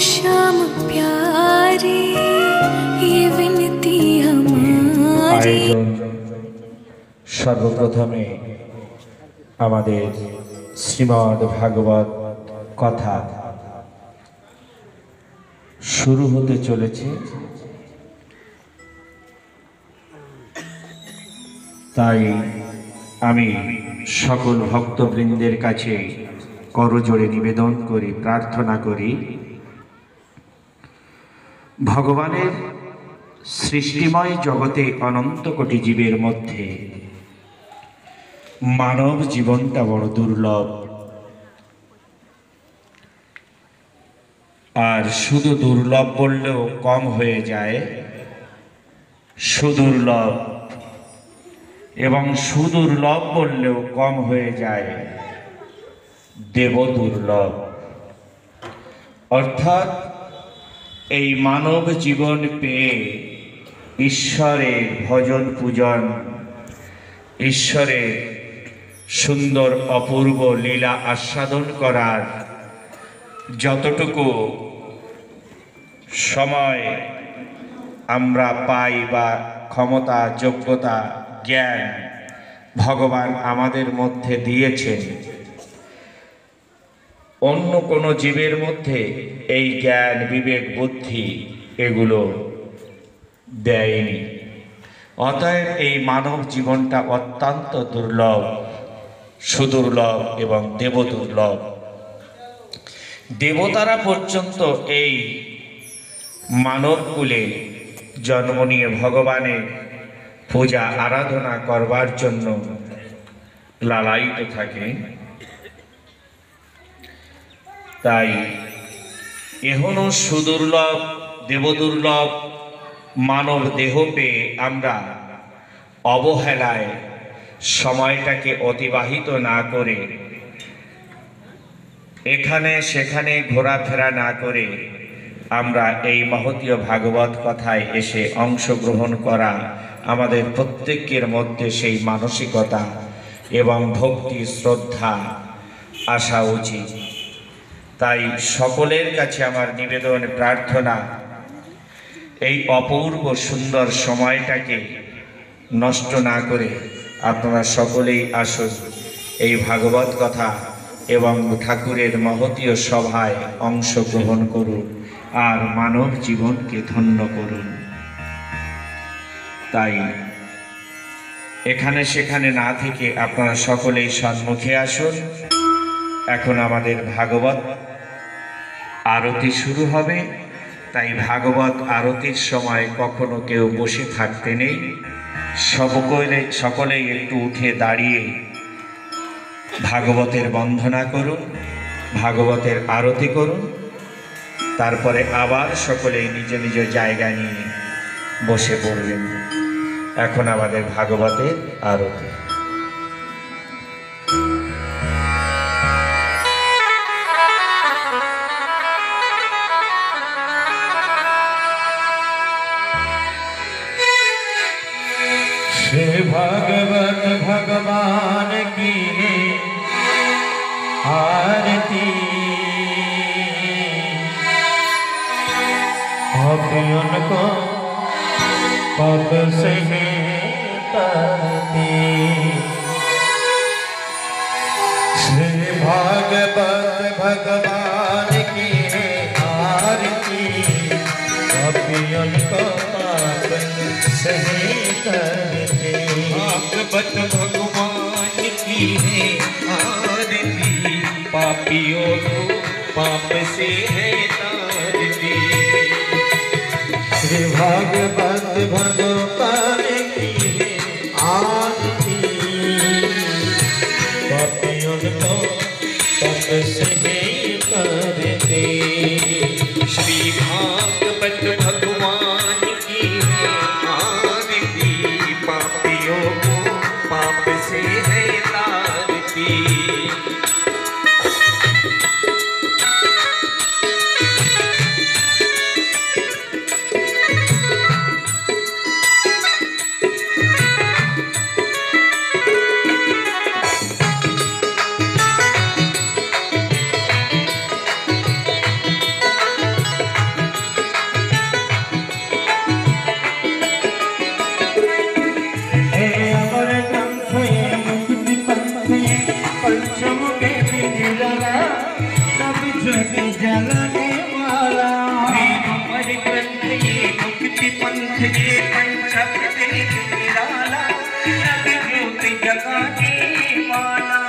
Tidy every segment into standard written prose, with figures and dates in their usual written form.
श्याम प्यारे ये विनती हमारी। सर्वप्रथमे আমাদের শ্রীমদ্ ভাগবত কথা শুরু হতে চলেছে। তাই আমি সকল ভক্তবৃন্দের কাছে করজোড়ে নিবেদন করি, প্রার্থনা করি, ভগবানের সৃষ্টিময় জগতে অনন্ত কোটি জীবের মধ্যে মানব জীবনটা বড় দুর্লভ। আর শুধু দুর্লভ বললেও কম হয়ে যায়, সুদুর্লভ, এবং সুদুর্লভ বললেও কম হয়ে যায় দেব দুর্লভ। অর্থাৎ এই মানব জীবন পেয়ে ঈশ্বরের ভজন পূজন, ঈশ্বরের সুন্দর অপূর্ব লীলা আস্বাদন করার যতটুকু সময় আমরা পাই বা ক্ষমতা, যোগ্যতা, জ্ঞান ভগবান আমাদের মধ্যে দিয়েছেন, অন্য কোনো জীবের মধ্যে এই জ্ঞান, বিবেক, বুদ্ধি এগুলো দেয়নি। অতএব এই মানব জীবনটা অত্যন্ত দুর্লভ, সুদুর্লভ এবং দেবদুর্লভ। দেবতারা পর্যন্ত এই মানবকুলে জন্ম নিয়ে ভগবানের পূজা আরাধনা করবার জন্য লালায়িত থাকে। তাই এখনো সুদুর্লভ, দেবদুর্লভ মানব দেহ পেয়ে আমরা অবহেলায় সময়টাকে অতিবাহিত না করে, এখানে সেখানে ঘোরাফেরা না করে আমরা এই মহতীয় ভাগবত কথায় এসে অংশগ্রহণ করা আমাদের প্রত্যেকের মধ্যে সেই মানসিকতা এবং ভক্তি, শ্রদ্ধা আসা উচিত। তাই সকলের কাছে আমার নিবেদন, প্রার্থনা, এই অপূর্ব সুন্দর সময়টাকে নষ্ট না করে আপনারা সকলেই আসুন, এই ভাগবত কথা এবং ঠাকুরের মহতীয় সভায় অংশগ্রহণ করুন আর মানব জীবনকে ধন্য করুন। তাই এখানে সেখানে না থেকে আপনারা সকলেই সম্মুখে আসুন। এখন আমাদের ভাগবত আরতি শুরু হবে। তাই ভাগবত আরতির সময় কখনো কেউ বসে থাকতে নেই, সকলেই একটু উঠে দাঁড়িয়ে ভাগবতের বন্দনা করুন, ভাগবতের আরতি করুন, তারপরে আবার সকলেই নিজ নিজ জায়গা নিয়ে বসে পড়বেন। এখন আমাদের ভাগবতের আরতি। श्री भागवत भगवान की आरती, पापियों को पाप से तरती। श्री भागवत भगवान की आरती, पापियों को पाप से तरती। भागवत भगवान की है आरती, पापियों को पाप से है तारती। श्री भागवत भगवान की आरती, पापियों को पाप से करते। श्री भागवत भगवान की है आरती, पापियों को पाप से है तारती। चलाने वाला। अमर ग्रंथ ये मुक्ति पंथ ये पंचम वेद निराला, नव ज्योति जगाने वाला।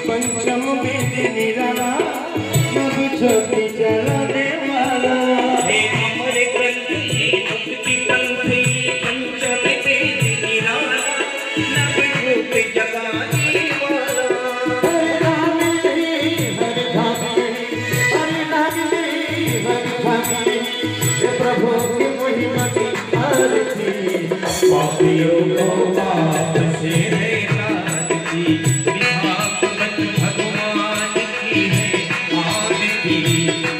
पंचम वेद निराला, नव ज्योति जलाने वाला। अमर ग्रंथ ये मुक्ति पंथ ये पंचम वेद निराला, नव ज्योति जगाने वाला। हरे नाम में हरि धाम में, हरि नाम में हरि धाम में, हे प्रभु की महिमा की आरती। पापियों को पाप से भगवान की है आरती,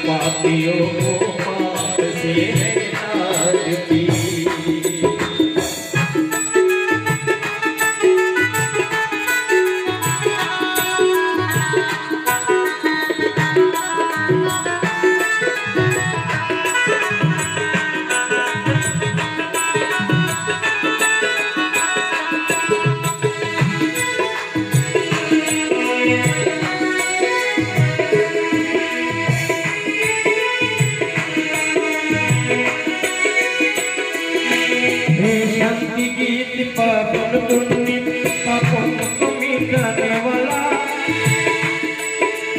पापियों को पाप से है आरती। शांति गीत पावन पुण्य पापों को मिटाने वाला,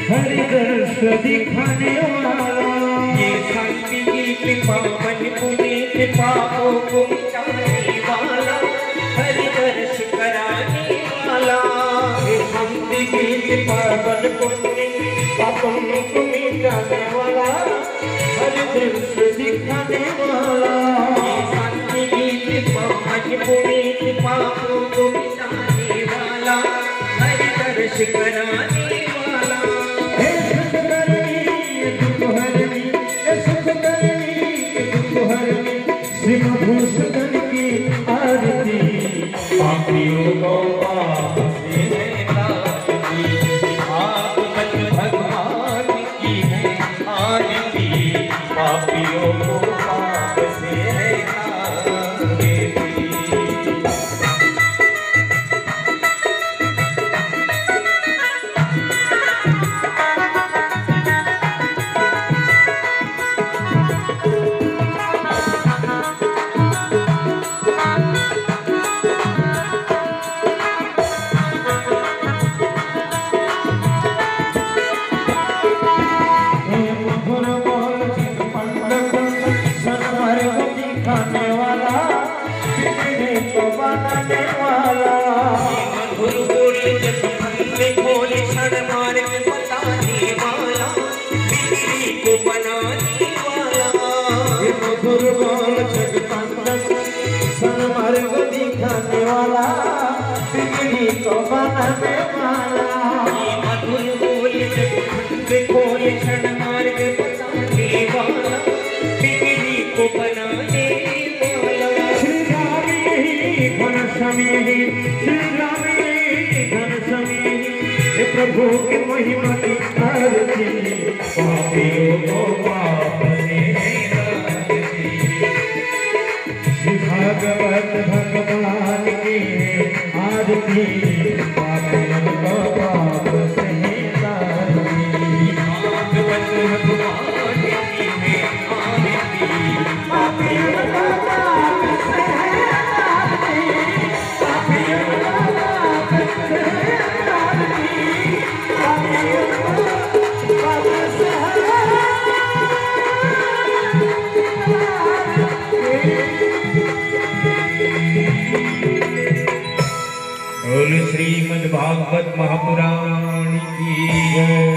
हरि दर्श दिखाने वाला। ये शांति गीत पावन पुनीत पापों को मिटाने वाला, हरि दर्श कराने वाला। ये शांति गीत पावन पुण्य पापों को मिटाने वाला, हरि दर्श दिखाने वाला। ये शांति गीत पावन पुनीत पापों को मिटाने वाला, हरि दर्श कराने वाला। हे सुख करनी दुख हरनी, हे सुख करनी दुख हरनी, सिंह भूषण की आरती। पापियों को पाप से है तारती, आत्मन भगवान की है आरती, पापियों को पाप से है तारती। खाने वाला, बिगड़े को बनाने वाला। मधुर बोले जब फंदे खोले क्षण मार्ग बताने वाला, बिगड़ी को बनाने वाला। ये मधुर बोल जगतंदन, सन्मार्ग दिखाने वाला, बिगड़ी को बनाने वाला। ये मधुर बोले जब फंदे खोले क्षण मार्ग बताने वाला, बिगड़ी को बनाने वाला। श्री राम यही घन समी, श्री राम यही घन समी, हे प्रभु की महिमा की आरती। पापियों को पाप से है तारती, श्री भागवत भगवान की आरती। पापियों को पाप से है तारती, भागवत भगवान की है आरती, पापियों को पाप से है तारती, पापियों को पाप से है तारती, पापियों को पाप से है बोल श्रीमद् भागवत महापुराण की जय,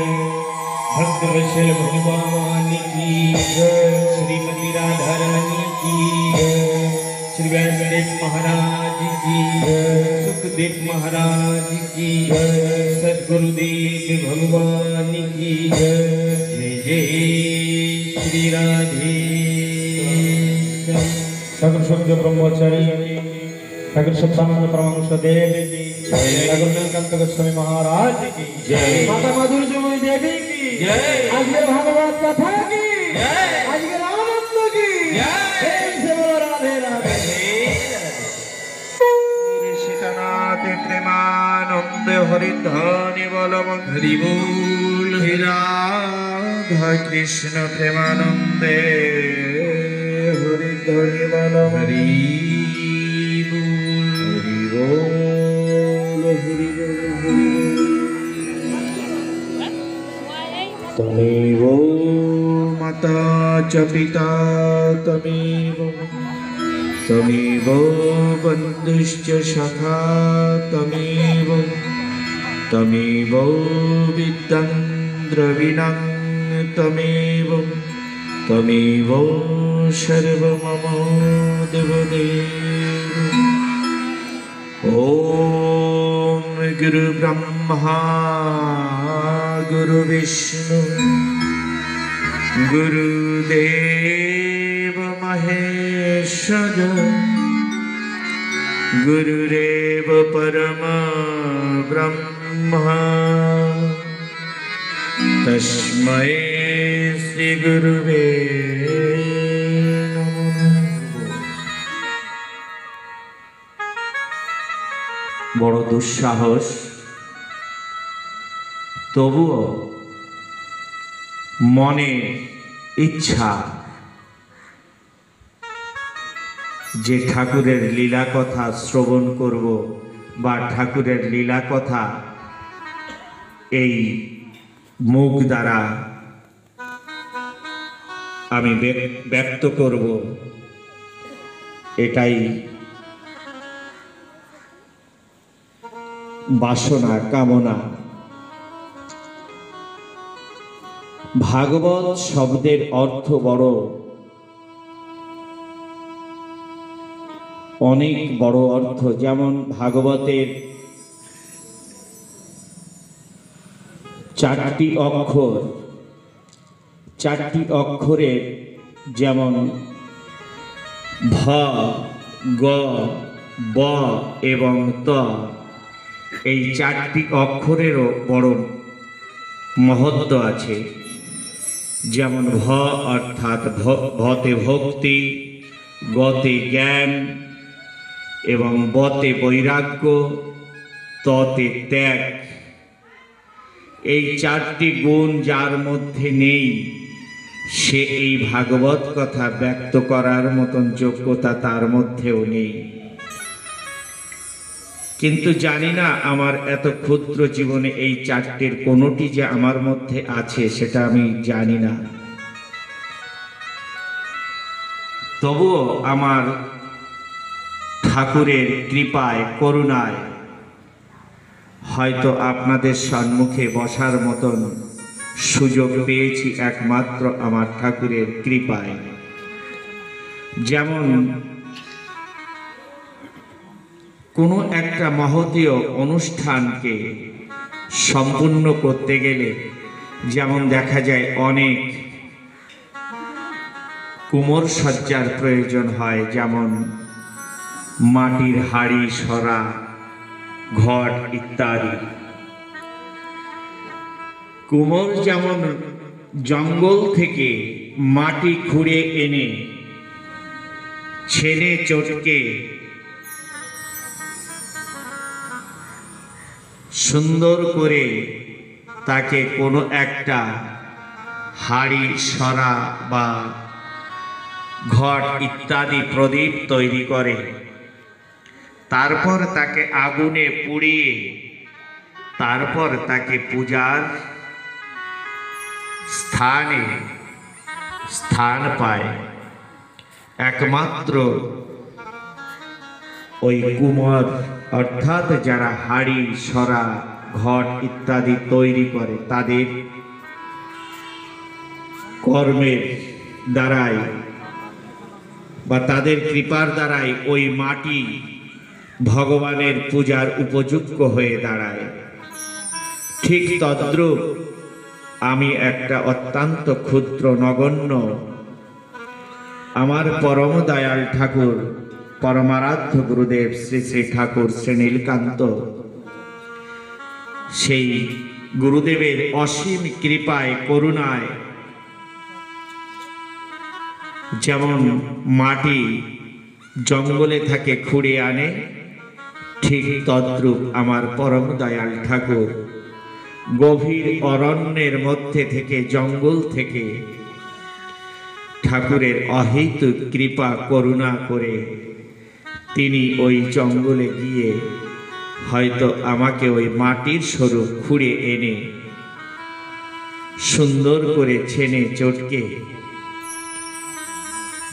भक्त वत्सल भगवान की जय, श्रीमती राधा रानी की जय, श्री व्यासदेव महाराज की जय, सुखदेव महाराज की जय, सद्गुरुदेव भगवान की जय। जय जय श्री राधे। सगुण शब्द ब्रह्मचारी सगुण सत्सानंद परमहंस देव सगुण नीलकंठ गोस्वामी महाराज की जय, माता माधुर्य देवी की जय, आगे भागवत कथा की আজকে আনন্দ কি রাধে রাধে সীতানাথে প্রেমানন্দে হরিধ্বনি বলব হরি বল রাধা কৃষ্ণ প্রেমানন্দে হরিধ্বনি বলব হরি বল হরি বল হরি বল হরি বল তমেব মাতা চ পিতা তমেব বন্ধুশ্চ সখা তমেব বিদ্যাং দ্রবিণং তমেব সর্বমম দেবদেব ওম গুরু ব্রহ্মা গুরু বিষ্ণু গুরুদেব মহেশ্বর গুরুরেব পরম ব্রহ্মা তস্मै শ্রী গুরুবে বড় দুঃসাহস, তবুও মনে ইচ্ছা যে ঠাকুরের লীলা কথা শ্রবণ করব বা ঠাকুরের লীলা কথা এই মুখ দ্বারা আমি ব্যক্ত করব, এটাই বাসনা কামনা। ভাগবত শব্দের অর্থ বড়, অনেক বড় অর্থ। যেমন ভাগবতের 4টি অক্ষর, 4টি অক্ষরের যেমন ভ, গ, ব এবং ত, এই 4টি অক্ষরেরও বড় মহত্ব আছে। যেমন ভ অর্থাৎ ভতে ভক্তি, গতে জ্ঞান এবং বতে বৈরাগ্য, ততে ত্যাগ। এই 4টি গুণ যার মধ্যে নেই, সে এই ভাগবত কথা ব্যক্ত করার মতন যোগ্যতা তার মধ্যেও নেই। কিন্তু জানি না আমার এত ক্ষুদ্র জীবনে এই 4টির কোনোটি যে আমার মধ্যে আছে সেটা আমি জানি না। তবুও আমার ঠাকুরের কৃপায় করুণায় হয়তো আপনাদের সম্মুখে বসার মতন সুযোগ পেয়েছি একমাত্র আমার ঠাকুরের কৃপায়। যেমন কোনো একটা মহতীয় অনুষ্ঠানকে সম্পূর্ণ করতে গেলে যেমন দেখা যায় অনেক কুমোর সজ্জার প্রয়োজন হয়, যেমন মাটির হাড়ি, সরা, ঘট ইত্যাদি। কুমোর যেমন জঙ্গল থেকে মাটি খুঁড়ে এনে ছেনে চটকে সুন্দর করে তাকে কোনো একটা হাড়ি, সরা বা ঘট ইত্যাদি প্রদীপ তৈরি করে, তারপর তাকে আগুনে পুড়িয়ে তারপর তাকে পূজার স্থান পায়। একমাত্র ওই কুমোর অর্থাৎ যারা হাড়ি, সরা, ঘট ইত্যাদি তৈরি করে তাদের কর্মের দ্বারাই বা তাদের কৃপার দ্বারাই ওই মাটি ভগবানের পূজার উপযুক্ত হয়ে দাঁড়ায়। ঠিক তদ্রূপ আমি একটা অত্যন্ত ক্ষুদ্র নগণ্য, আমার পরম দয়াল ঠাকুর পরমারাধ্য গুরুদেব শ্রী শ্রী ঠাকুর শ্রী নীলকান্ত, সেই গুরুদেবের অসীম কৃপায় করুণায় যেমন মাটি জঙ্গলে থাকে খুঁড়ে আনে, ঠিক তদ্রূপ আমার পরম দয়াল ঠাকুর গভীর অরণ্যের মধ্যে থেকে, জঙ্গল থেকে ঠাকুরের অহেতুক কৃপা করুণা করে তিনি ওই জঙ্গলে গিয়ে হয়তো আমাকে ওই মাটির স্বরূপ খুঁড়ে এনে সুন্দর করে ছেনে চটকে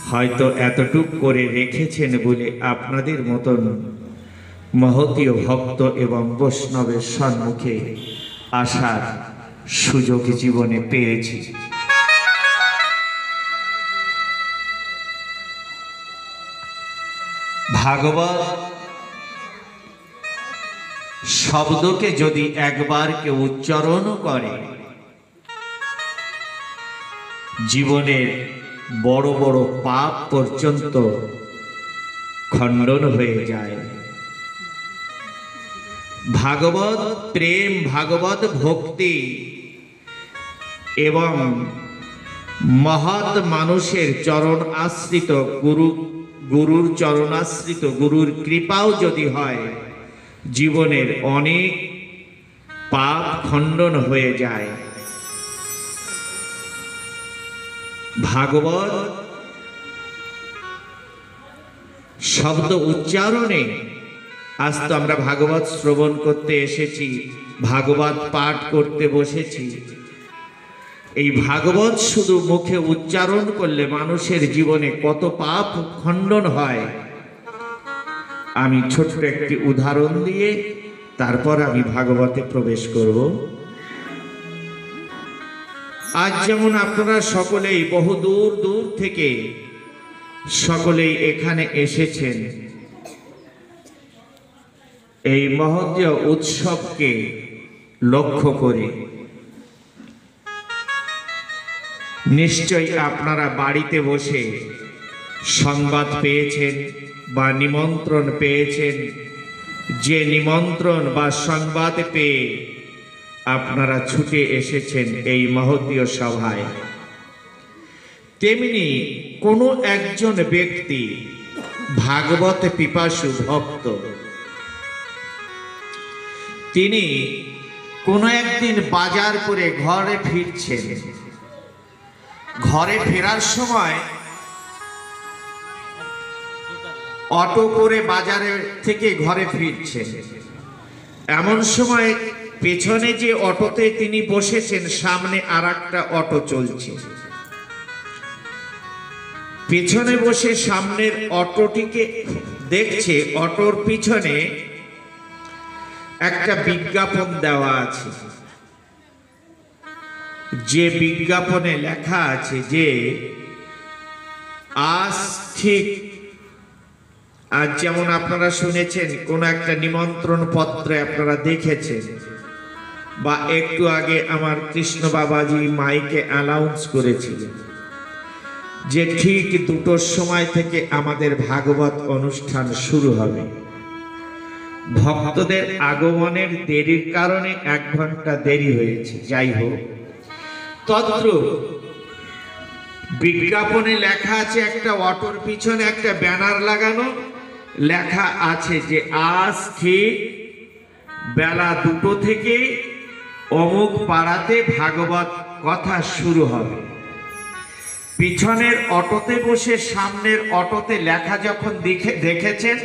হয়তো এতটুক করে রেখেছেন বলে আপনাদের মতন মহতীয় ভক্ত এবং বৈষ্ণবের সম্মুখে আসার সুযোগ জীবনে পেয়েছি। ভাগবত শব্দকে যদি একবার কেউ উচ্চারণ করে, জীবনের বড় বড় পাপ পর্যন্ত খণ্ডন হয়ে যায়। ভাগবত প্রেম, ভাগবত ভক্তি এবং মহৎ মানুষের চরণ আশ্রিত, গুরুর চরণাশ্রিত, গুরুর কৃপাও যদি হয়, জীবনের অনেক পাপ খণ্ডন হয়ে যায়। ভাগবত শব্দ উচ্চারণে, আজ তো আমরা ভাগবত শ্রবণ করতে এসেছি, ভাগবত পাঠ করতে বসেছি। এই ভাগবত শুধু মুখে উচ্চারণ করলে মানুষের জীবনে কত পাপ খণ্ডন হয়, আমি ছোট্ট একটি উদাহরণ দিয়ে তারপর আমি ভাগবতে প্রবেশ করব। আজ যেমন আপনারা সকলেই বহু দূর দূর থেকে সকলেই এখানে এসেছেন এই মহোদয় উৎসবকে লক্ষ্য করে, নিশ্চয়ই আপনারা বাড়িতে বসে সংবাদ পেয়েছেন বা নিমন্ত্রণ পেয়েছেন। যে নিমন্ত্রণ বা সংবাদ পেয়ে আপনারা ছুটে এসেছেন এই মহোদয় সভায়, তেমনি কোনো একজন ব্যক্তি ভাগবত পিপাসু ভক্ত, তিনি কোনো একদিন বাজার করে ঘরে ফিরছেন। ঘরে ফেরার সময় অটো করে বাজারে থেকে ঘরে ফিরছেন। এমন সময় পেছনে যে অটোতে তিনি বসেছেন, সামনে আর একটা অটো চলছে। পেছনে বসে সামনের অটোটিকে দেখছে, অটোর পিছনে একটা বিজ্ঞাপন দেওয়া আছে, যে বিজ্ঞাপনে লেখা আছে যে আজ ঠিক, আজ যেমন আপনারা শুনেছেন কোন একটা নিমন্ত্রণ পত্রে আপনারা দেখেছেন, বা একটু আগে আমার কৃষ্ণ বাবাজি মাইকে অ্যানাউন্স করেছিলেন যে ঠিক 2টোর সময় থেকে আমাদের ভাগবত অনুষ্ঠান শুরু হবে। ভক্তদের আগমনের দেরির কারণে 1 ঘন্টা দেরি হয়েছে। যাই হোক, তদ্রূপ বিজ্ঞাপনে লেখা আছে, একটা অটোর পিছনে একটা ব্যানার লাগানো, লেখা আছে যে আজ ঠিক বেলা 2টো থেকে অমুক পাড়াতে ভাগবত কথা শুরু হবে। পিছনের অটোতে বসে সামনের অটোতে লেখা যখন দেখেছেন,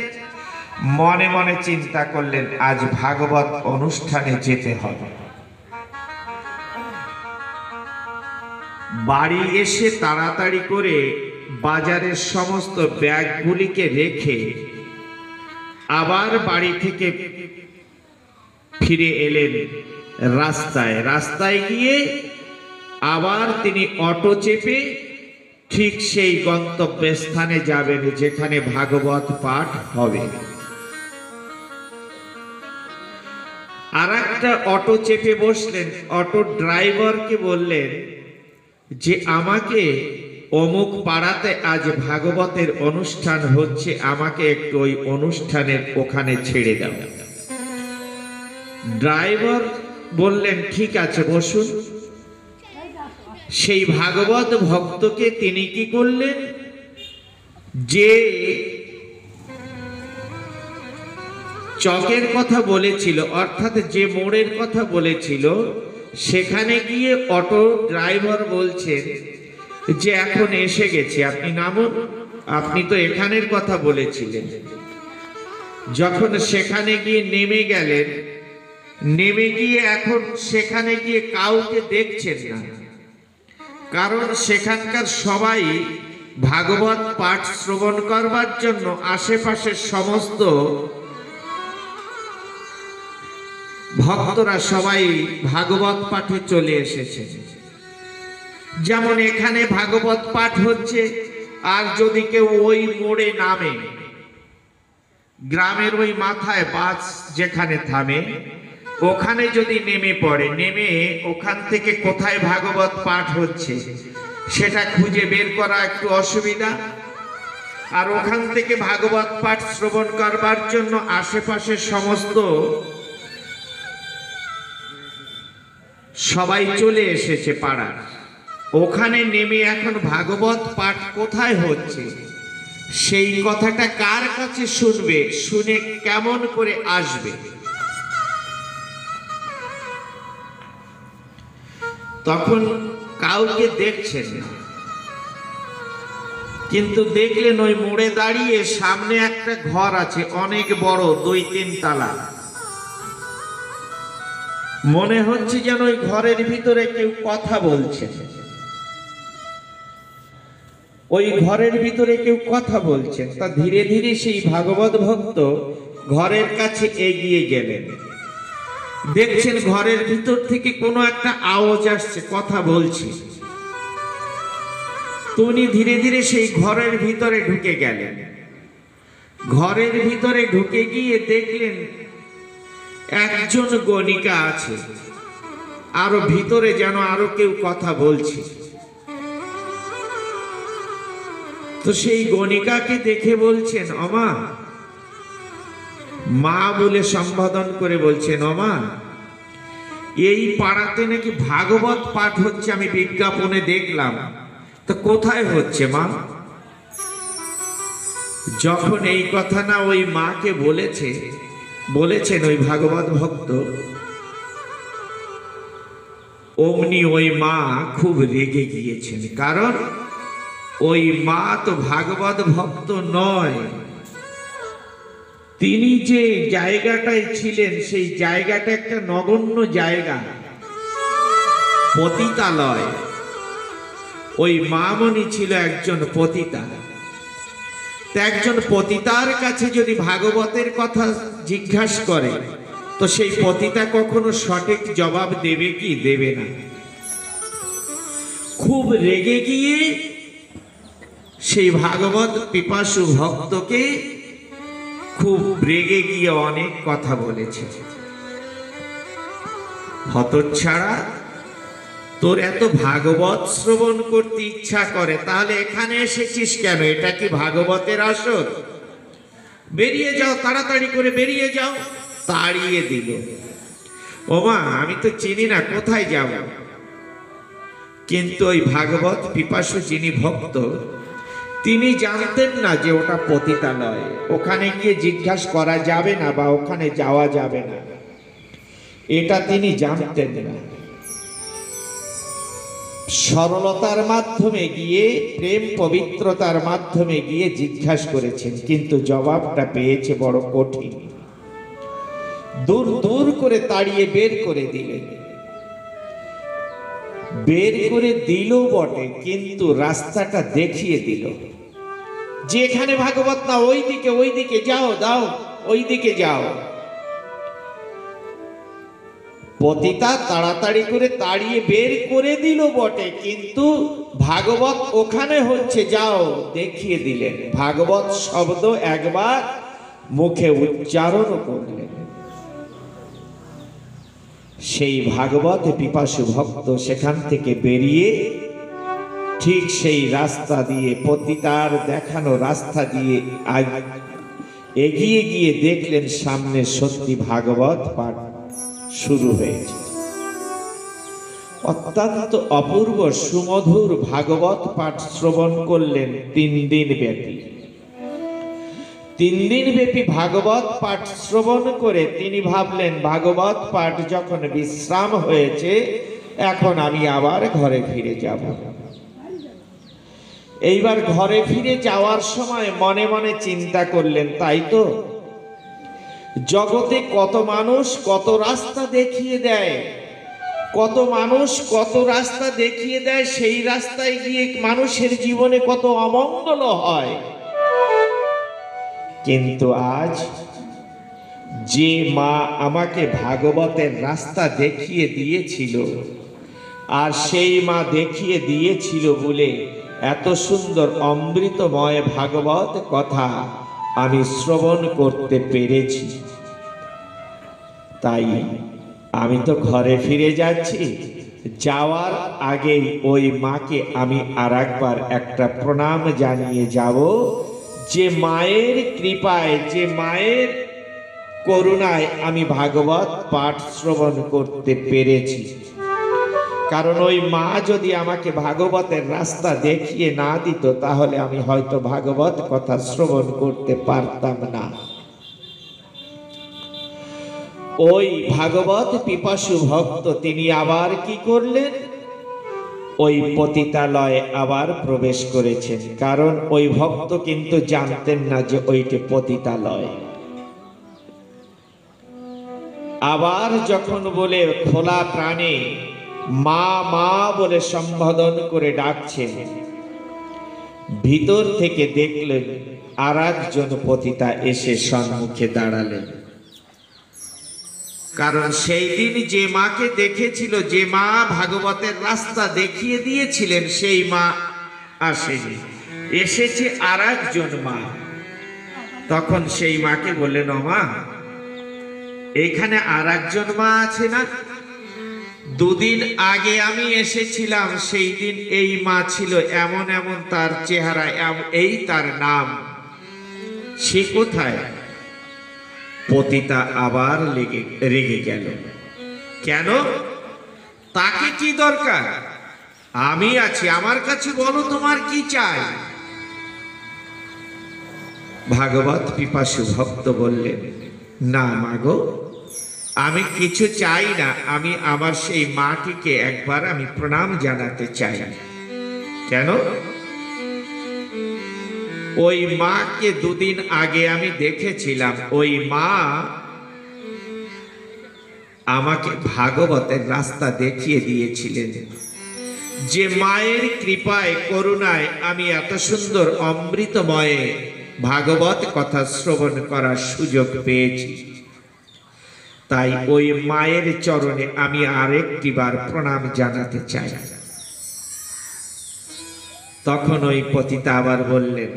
মনে মনে চিন্তা করলেন আজ ভাগবত অনুষ্ঠানে যেতে হবে। বাড়ি এসে তাড়াতাড়ি করে বাজারের সমস্ত ব্যাগগুলিকে রেখে আবার বাড়ি থেকে ফিরে এলেন রাস্তায় গিয়ে আবার তিনি অটো চেপে ঠিক সেই গন্তব্যস্থানে যাবেন যেখানে ভাগবত পাঠ হবে। আর একটা অটো চেপে বসলেন, অটো ড্রাইভারকে বললেন যে আমাকে অমুক পাড়াতে আজ ভাগবতের অনুষ্ঠান হচ্ছে, আমাকে একটু ওই অনুষ্ঠানের ওখানে ছেড়ে দাও। ড্রাইভার বললেন ঠিক আছে বসুন। সেই ভাগবত ভক্তকে তিনি কি করলেন, যে চকের কথা বলেছিল, অর্থাৎ যে মোড়ের কথা বলেছিল, সেখানে গিয়ে অটো ড্রাইভার বলছেন যে এখন এসে গেছে, আপনি নামুন, আপনি তো এখানের কথা বলেছিলেন। যখন সেখানে গিয়ে নেমে গেলেন, নেমে গিয়ে এখন সেখানে গিয়ে কাউকে দেখছেন না, কারণ সেখানকার সবাই ভাগবত পাঠ শ্রবণ করবার জন্য আশেপাশের সমস্ত ভক্তরা সবাই ভাগবত পাঠে চলে এসেছে। যেমন এখানে ভাগবত পাঠ হচ্ছে, আর যদি কেউ ওই মোড়ে নামে, গ্রামের ওই মাথায় বাস যেখানে থামে, ওখানে যদি নেমে পড়ে, নেমে ওখান থেকে কোথায় ভাগবত পাঠ হচ্ছে সেটা খুঁজে বের করা একটু অসুবিধা। আর ওখান থেকে ভাগবত পাঠ শ্রবণ করবার জন্য আশেপাশের সমস্ত সবাই চলে এসেছে পাড়ার, ওখানে নেমে এখন ভাগবত পাঠ কোথায় হচ্ছে সেই কথাটা কার কাছে শুনবে, শুনে কেমন করে আসবে? তখন কাউকে দেখছেন না, কিন্তু দেখলেন ওই মোড়ে দাঁড়িয়ে সামনে একটা ঘর আছে, অনেক বড়, 2-3 তলা। মনে হচ্ছে যেন ওই ঘরের ভিতরে কেউ কথা বলছে, ওই ঘরের ভিতরে কেউ কথা বলছে। তা ধীরে ধীরে সেই ভাগবত ভক্ত ঘরের কাছে এগিয়ে গেলেন, দেখছেন ঘরের ভিতর থেকে কোনো একটা আওয়াজ আসছে, কথা বলছে। উনি ধীরে ধীরে সেই ঘরের ভিতরে ঢুকে গেলেন। ঘরের ভিতরে ঢুকে গিয়ে দেখলেন একজন গণিকা আছে, আরো ভিতরে যেন আরো কেউ কথা বলছে। তো সেই গণিকাকে দেখে বলছেন, অমা, মা বলে সম্বোধন করে বলছেন, অমা, এই পাড়াতে নাকি ভাগবত পাঠ হচ্ছে, আমি বিজ্ঞাপনে দেখলাম, তো কোথায় হচ্ছে মা? যখন এই কথা না ওই মাকে বলেছেন ওই ভাগবত ভক্ত, অমনি ওই মা খুব রেগে গিয়েছেন, কারণ ওই মা তো ভাগবত ভক্ত নয়। তিনি যে জায়গাটায় ছিলেন সেই জায়গাটা একটা নগণ্য জায়গা, পতিতালয়। ওই মামনি ছিল একজন পতিতা। একজন পতিতার কাছে যদি ভাগবতের কথা জিজ্ঞাসা করে, তো সেই পতিতা কখনো সঠিক জবাব দেবে কি? দেবে না। খুব রেগে গিয়ে সেই ভাগবত পিপাসু ভক্তকে খুব রেগে গিয়ে অনেক কথা বলেছে। হতচ্ছাড়া, তোর এত ভাগবত শ্রবণ করতে ইচ্ছা করে, তাহলে এখানে এসেছিস কেন? এটা কি ভাগবতের আসর? বেরিয়ে যাও, তাড়াতাড়ি করে বেরিয়ে যাও। তাড়িয়ে দিল। ওমা, আমি তো চিনি না, কোথায় যাব? কিন্তু ওই ভাগবত পিপাসু যিনি ভক্ত, তিনি জানতেন না যে ওটা পতিতালয়, ওখানে গিয়ে জিজ্ঞাসা করা যাবে না বা ওখানে যাওয়া যাবে না, এটা তিনি জানতেন না। সরলতার মাধ্যমে গিয়ে, প্রেম পবিত্রতার মাধ্যমে গিয়ে জিজ্ঞাসা করেছেন, কিন্তু জবাবটা পেয়েছে বড় কঠিন। দূর দূর করে তাড়িয়ে বের করে দিলেন। বের করে দিল বটে, কিন্তু রাস্তাটা দেখিয়ে দিল, যেখানে ভাগবত না ওইদিকে যাও, দাও ওইদিকে যাও। পতিতা তাড়াতাড়ি করে তাড়িয়ে বের করে দিল বটে, কিন্তু ভাগবত ওখানে হচ্ছে, যাও, দেখিয়ে দিলেন। ভাগবত শব্দ একবার মুখে উচ্চারণ করলেন। সেই ভাগবত পিপাসু ভক্ত সেখান থেকে বেরিয়ে ঠিক সেই রাস্তা দিয়ে, পতিতার দেখানো রাস্তা দিয়ে এগিয়ে গিয়ে দেখলেন সামনে সত্যি ভাগবত পাঠ শুরু হয়েছে। অত্যন্ত অপূর্ব সুমধুর ভাগবত পাঠ শ্রবণ করলেন 3 দিন ব্যাপী। 3 দিন ব্যাপী ভাগবত পাঠ শ্রবণ করে তিনি ভাবলেন, ভাগবত পাঠ যখন বিশ্রাম হয়েছে, এখন আমি আবার ঘরে ফিরে যাব। এইবার ঘরে ফিরে যাওয়ার সময় মনে মনে চিন্তা করলেন, তাই তো, জগতে কত মানুষ কত রাস্তা দেখিয়ে দেয়, কত মানুষ কত রাস্তা দেখিয়ে দেয়, সেই রাস্তায় গিয়ে মানুষের জীবনে কত অমঙ্গল হয়। কিন্তু আজ যে মা আমাকে ভাগবতের রাস্তা দেখিয়ে দিয়েছিল, আর সেই মা দেখিয়ে দিয়েছিল বলে এত সুন্দর অমৃতময় ভাগবত কথা আমি শ্রবণ করতে পেরেছি। তাই আমি তো ঘরে ফিরে যাচ্ছি, যাওয়ার আগেই ওই মাকে আমি আরেকবার একটা প্রণাম জানিয়ে যাব, যে মায়ের কৃপায়, যে মায়ের করুণায় আমি ভাগবত পাঠ শ্রবণ করতে পেরেছি। কারণ ওই মা যদি আমাকে ভাগবতের রাস্তা দেখিয়ে না দিত, তাহলে আমি হয়তো ভাগবত কথা শ্রবণ করতে পারতাম না। ওই ভাগবত পিপাসু ভক্ত তিনি আবার কি করলেন, ওই পতিতালয়ে আবার প্রবেশ করেছেন। কারণ ওই ভক্ত কিন্তু জানতেন না যে ওইটি পতিতালয়। আবার যখন বলে খোলা প্রাণে মা মা বলে সম্বোধন করে ডাকছেন, ভিতর থেকে দেখলেন আর একজন পতিতা এসে সম্মুখে দাঁড়ালেন। কারণ সেই দিন যে মাকে দেখেছিল, যে মা ভাগবতের রাস্তা দেখিয়ে দিয়েছিলেন, সেই মা আসেনি, এসেছে আর একজন মা। তখন সেই মাকে বললেন, ও মা, এখানে আর একজন মা আছে না? 2 দিন আগে আমি এসেছিলাম, সেই দিন এই মা ছিল, এমন এমন তার চেহারা, এই তার নাম, সে কোথায়? পতিতা আবার রেগে গেল। কেন? তাকে কি দরকার? আমি আছি, আমার কাছে বলো তোমার কি চাই। ভাগবত পিপাসু ভক্ত বললেন, না মাগো, আমি কিছু চাই না, আমি আমার সেই মাটিকে একবার আমি প্রণাম জানাতে চাই। কেন? ওই মাকে 2 দিন আগে আমি দেখেছিলাম, ওই মা আমাকে ভাগবতের রাস্তা দেখিয়ে দিয়েছিলেন। যে মায়ের কৃপায় করুণায় আমি এত সুন্দর অমৃতময়ে ভাগবত কথা শ্রবণ করার সুযোগ পেয়েছি, তাই ওই মায়ের চরণে আমি আরেকটি বার প্রণাম জানাতে চাই। তখন ওই পতিতা আবার বললেন,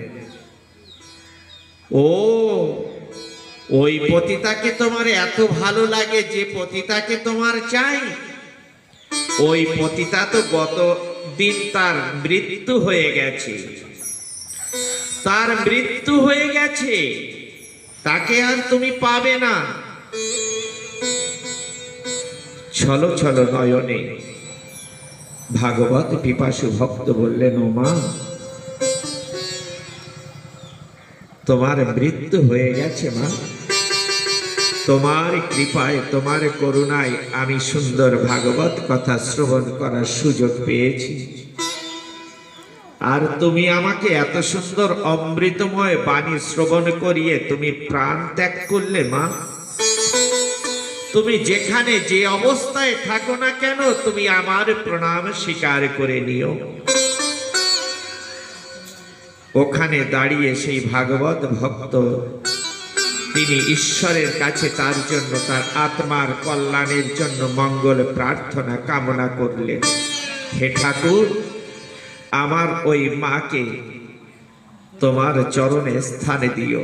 ও, ওই পতিতাকে তোমার এত ভালো লাগে যে পতিতাকে তোমার চাই? ওই পতিতা তো গত দিন তার মৃত্যু হয়ে গেছে, তার মৃত্যু হয়ে গেছে, তাকে আর তুমি পাবে না। ছলো ছলো নয়নে ভাগবত পিপাসু ভক্ত বললেন, ও মা, তোমার মৃত্যু হয়ে গেছে মা, তোমার কৃপায় তোমার করুণায় আমি সুন্দর ভাগবত কথা শ্রবণ করার সুযোগ পেয়েছি, আর তুমি আমাকে এত সুন্দর অমৃতময় বাণী শ্রবণ করিয়ে তুমি প্রাণ ত্যাগ করলে মা। তুমি যেখানে যে অবস্থায় থাকো না কেন, তুমি আমার প্রণাম স্বীকার করে নিও। ওখানে দাঁড়িয়ে সেই ভাগবত ভক্ত তিনি ঈশ্বরের কাছে তার জন্য, তার আত্মার কল্যাণের জন্য মঙ্গল প্রার্থনা কামনা করলেন। হে ঠাকুর, আমার ওই মাকে তোমার চরণে স্থানে দিও,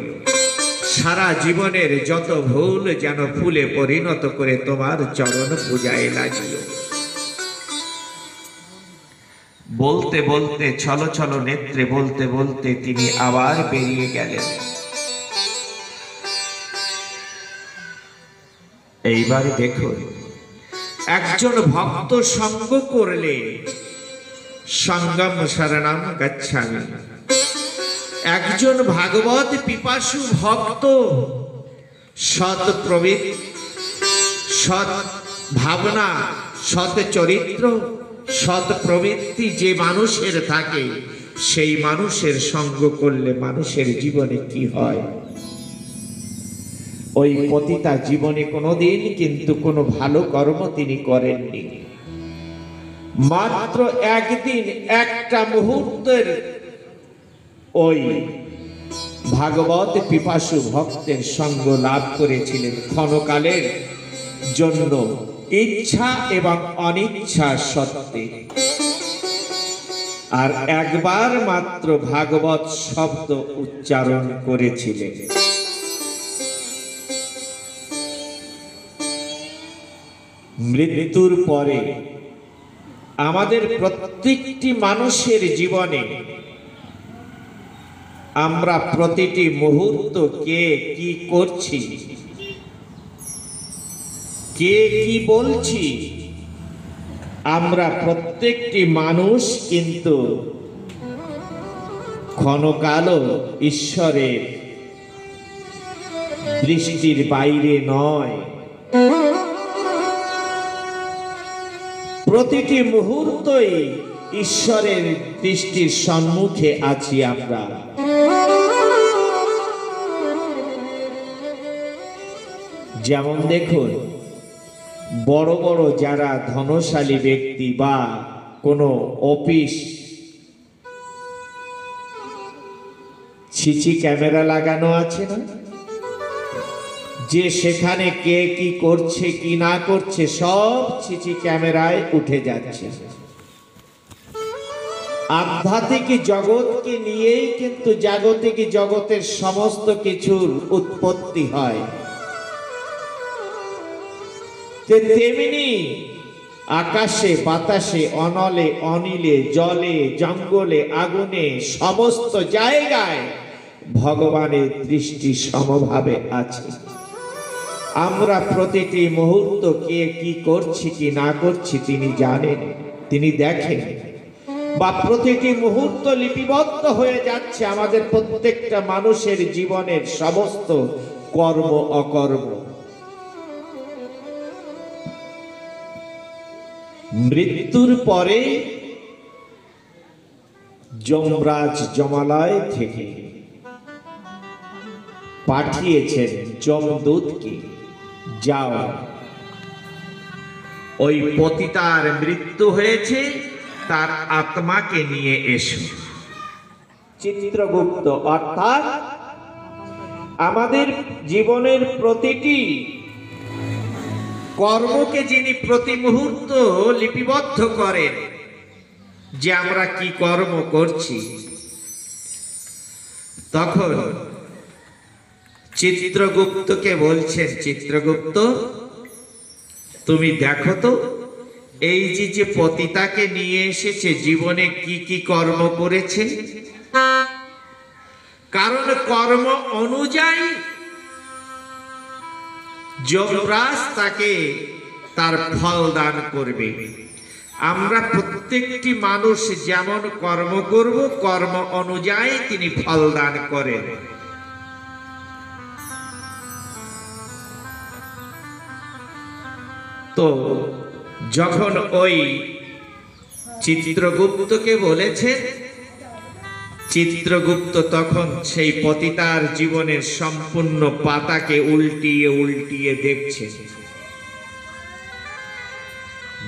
সারা জীবনের যত ভুল যেন ফুলে পরিণত করে তোমার চরণ পূজায় লাগিও। বলতে বলতে ছলো ছলো নেত্রে বলতে বলতে তিনি আবার বেরিয়ে গেলেন। এইবার দেখুন, একজন ভক্ত সঙ্গ করলে সঙ্গম শরণম গচ্ছামি, একজন ভাগবত পিপাসু ভক্ত, সৎ প্রবৃত্তি, সৎ ভাবনা, সৎ চরিত্র, সৎ প্রবৃত্তি যে মানুষের থাকে, সেই মানুষের সঙ্গ করলে মানুষের জীবনে কি হয়? ওই পতিতা জীবনে কোনোদিন কিন্তু কোনো ভালো কর্ম তিনি করেননি। মাত্র একদিন একটা মুহূর্তের ওই ভাগবত পিপাসু ভক্তের সঙ্গ লাভ করেছিলেন ক্ষণকালের জন্য, ইচ্ছা এবং অনিচ্ছা সত্ত্বে। আর একবার মাত্র ভাগবত শব্দ উচ্চারণ করেছিলেন। মৃত্যুর পরে আমাদের প্রত্যেকটি মানুষের জীবনে আমরা প্রতিটি মুহূর্ত কে কি করছি, কে কি বলছি, আমরা প্রত্যেকটি মানুষ কিন্তু ক্ষণকালও ঈশ্বরের দৃষ্টির বাইরে নয়। প্রতিটি মুহূর্তই ঈশ্বরের দৃষ্টির সম্মুখে আছি আমরা। যেমন দেখুন, বড় বড় যারা ধনশালী ব্যক্তি বা কোনো অফিস, সিসি ক্যামেরা লাগানো আছে না, যে সেখানে কে কি করছে কি না করছে সব সিসি ক্যামেরায় উঠে যাচ্ছে। আধ্যাত্মিক জগৎকে নিয়েই কিন্তু জাগতিক জগতের সমস্ত কিছুর উৎপত্তি হয়। তেমনি আকাশে বাতাসে অনলে অনিলে জলে জঙ্গলে আগুনে সমস্ত জায়গায় ভগবানের দৃষ্টি সমভাবে আছে। আমরা প্রতিটি মুহূর্ত কে কি করছি কি না করছি তিনি জানেন, তিনি দেখেন, বা প্রতিটি মুহূর্ত লিপিবদ্ধ হয়ে যাচ্ছে আমাদের প্রত্যেকটা মানুষের জীবনের সমস্ত কর্ম অকর্ম। মৃত্যুর পরে যমরাজ যমালয় থেকে পাঠিয়েছেন যমদূতকে, যাও ওই পতিতার মৃত্যু হয়েছে তার আত্মাকে নিয়ে এসো। চিত্রগুপ্ত অর্থাৎ আমাদের জীবনের প্রতিটি কর্মকে যিনি প্রতি মুহূর্ত লিপিবদ্ধ করেন যে আমরা কি কর্ম করছি, তখন চিত্রগুপ্তকে বলছেন, চিত্রগুপ্ত তুমি দেখো তো এই যে পতিতাকে নিয়ে এসেছে জীবনে কি কি কর্ম করেছে, কারণ কর্ম অনুযায়ী যমরাজ তাকে তার ফল দান করবে। আমরা প্রত্যেকটি মানুষ যেমন কর্ম করব কর্ম অনুযায়ী তিনি ফল দান করেন। তো যখন ওই চিত্রগুপ্তকে বলেছে, চিত্রগুপ্ত তখন সেই পতিতার জীবনের সম্পূর্ণ পাতাকে উল্টিয়ে উল্টিয়ে দেখছে।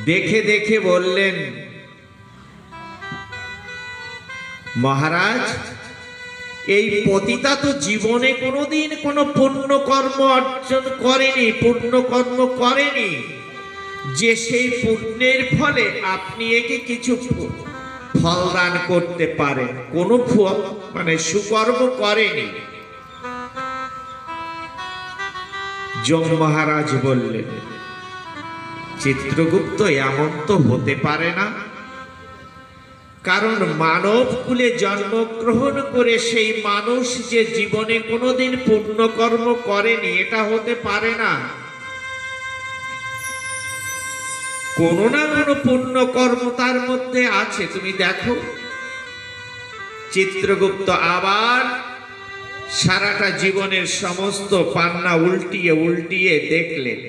দেখে দেখে বললেন, মহারাজ এই পতিতা তো জীবনে কোনোদিন কোনো পুণ্য কর্ম অর্জন করেনি, পুণ্য কর্ম করেনি, যে সেই পুণ্যের ফলে আপনি একে কিছু ফল দান করতে পারেন, কোনো মানে সুকর্ম করেনি। যম মহারাজ বললেন, চিত্রগুপ্ত এমন তো হতে পারে না, কারণ মানব কুলে জন্মগ্রহণ করে সেই মানুষ যে জীবনে কোনোদিন পুণ্যকর্ম করেনি এটা হতে পারে না। কোনো না কোনো পুণ্যকর্ম তার মধ্যে আছে, তুমি দেখো। চিত্রগুপ্ত আবার সারাটা জীবনের সমস্ত পান্না উল্টিয়ে উল্টিয়ে দেখলেন।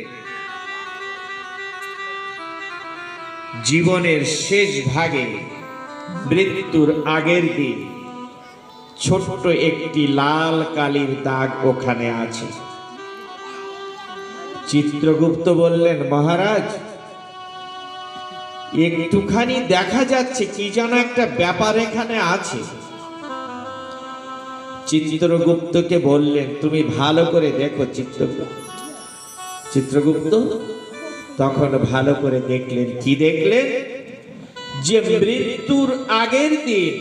জীবনের শেষ ভাগে মৃত্যুর আগের দিন ছোট্ট একটি লাল কালির দাগ ওখানে আছে। চিত্রগুপ্ত বললেন, মহারাজ, একটুখানি দেখা যাচ্ছে কি যেন একটা ব্যাপার এখানে আছে। চিত্রগুপ্তকে বললেন, তুমি ভালো করে দেখো। চিত্রগুপ্ত তখন ভালো করে দেখলেন। কি দেখলেন? যে মৃত্যুর আগের দিন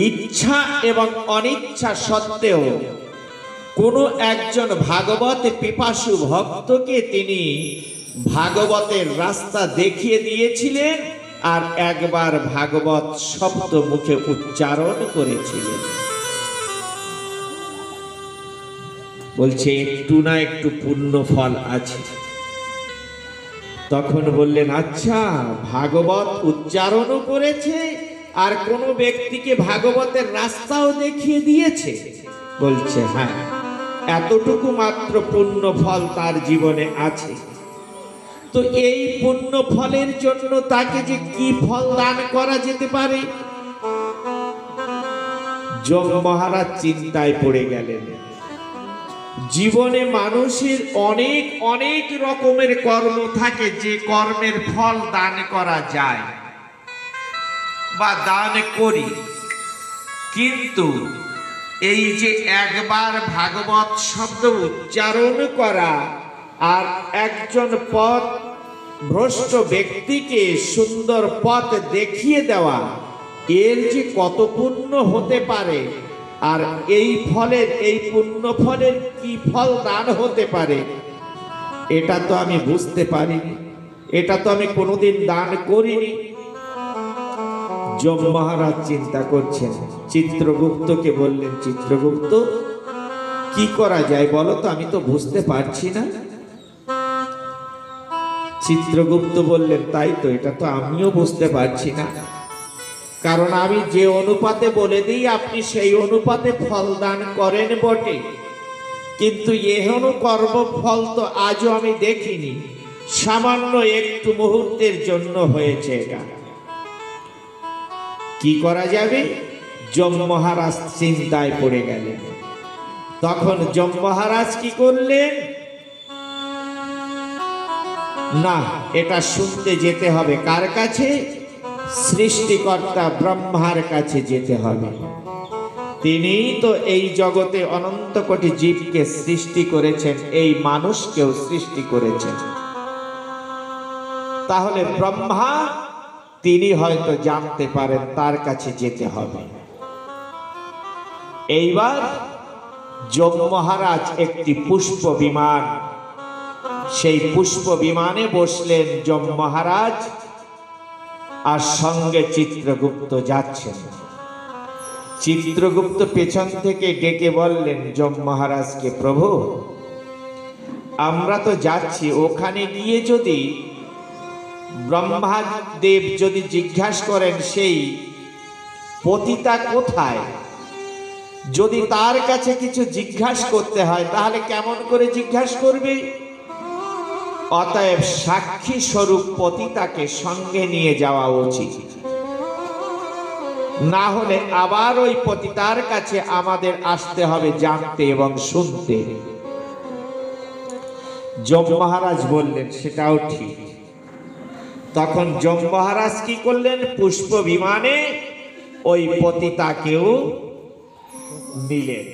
ইচ্ছা এবং অনিচ্ছা সত্ত্বেও কোনো একজন ভাগবত পিপাসু ভক্তকে তিনি ভাগবতের রাস্তা দেখিয়ে দিয়েছিলেন আর একবার ভাগবত শব্দ মুখে উচ্চারণ করেছিলেন। বলছে একটু না একটু পুণ্য ফল আছে। তখন বললেন, আচ্ছা, ভাগবত উচ্চারণও করেছে আর কোন ব্যক্তিকে ভাগবতের রাস্তাও দেখিয়ে দিয়েছে? বলছে, হ্যাঁ, এতটুকু মাত্র পুণ্য ফল তার জীবনে আছে। তো এই পুণ্য ফলের জন্য তাকে যে কি ফল দান করা যেতে পারে? যম মহারাজ চিন্তায় পড়ে গেলেন। জীবনে মানুষের অনেক অনেক রকমের কর্ম থাকে, যে কর্মের ফল দান করা যায় বা দান করি, কিন্তু এই যে একবার ভাগবত শব্দ উচ্চারণ করা আর একজন পথ ভ্রষ্ট ব্যক্তিকে সুন্দর পথ দেখিয়ে দেওয়া, এর যে কত পুণ্য হতে পারে, আর এই ফলের, এই পুণ্য ফলের কি ফল দান হতে পারে, এটা তো আমি বুঝতে পারিনি, এটা তো আমি কোনোদিন দান করিনি। যম মহারাজ চিন্তা করছেন। চিত্রগুপ্তকে বললেন, চিত্রগুপ্ত, কি করা যায় বলো তো, আমি তো বুঝতে পারছি না। চিত্রগুপ্ত বললেন, তাই তো, এটা তো আমিও বুঝতে পারছি না, কারণ আমি যে অনুপাতে বলে দিই আপনি সেই অনুপাতে ফল দান করেন বটে, কিন্তু এহেন কর্মফল তো আজও আমি দেখিনি। সামান্য একটু মুহূর্তের জন্য হয়েছে এটা, কি করা যাবে? যম মহারাজ চিন্তায় পড়ে গেলেন। তখন যম মহারাজ কি করলেন? না, এটা শুনতে যেতে হবে কার কাছে? সৃষ্টিকর্তা ব্রহ্মার কাছে যেতে হবে। তিনিই তো এই জগতে অনন্ত কোটি জীবকে সৃষ্টি করেছেন, এই মানুষকেও সৃষ্টি করেছেন। তাহলে ব্রহ্মা, তিনি হয়তো জানতে পারেন, তার কাছে যেতে হবে। এইবার যম মহারাজ একটি পুষ্প বিমান, সেই পুষ্প বিমানে বসলেন যম মহারাজ, আর সঙ্গে চিত্রগুপ্ত যাচ্ছেন। চিত্রগুপ্ত পেছন থেকে ডেকে বললেন যম মহারাজকে, প্রভু, আমরা তো যাচ্ছি, ওখানে গিয়ে যদি ব্রহ্মাদেব যদি জিজ্ঞাসা করেন সেই পতিতা কোথায়, যদি তার কাছে কিছু জিজ্ঞাসা করতে হয়, তাহলে কেমন করে জিজ্ঞাসা করবে? অতএব সাক্ষী স্বরূপ পতিতাকে সঙ্গে নিয়ে যাওয়া উচিত, না হলে আবার ওই পতিতার কাছে আমাদের আসতে হবে জানতে এবং শুনতে। যম মহারাজ বললেন, সেটাও ঠিক। তখন যম মহারাজ কি করলেন? পুষ্প বিমানে ওই পতিতাকেও নিলেন।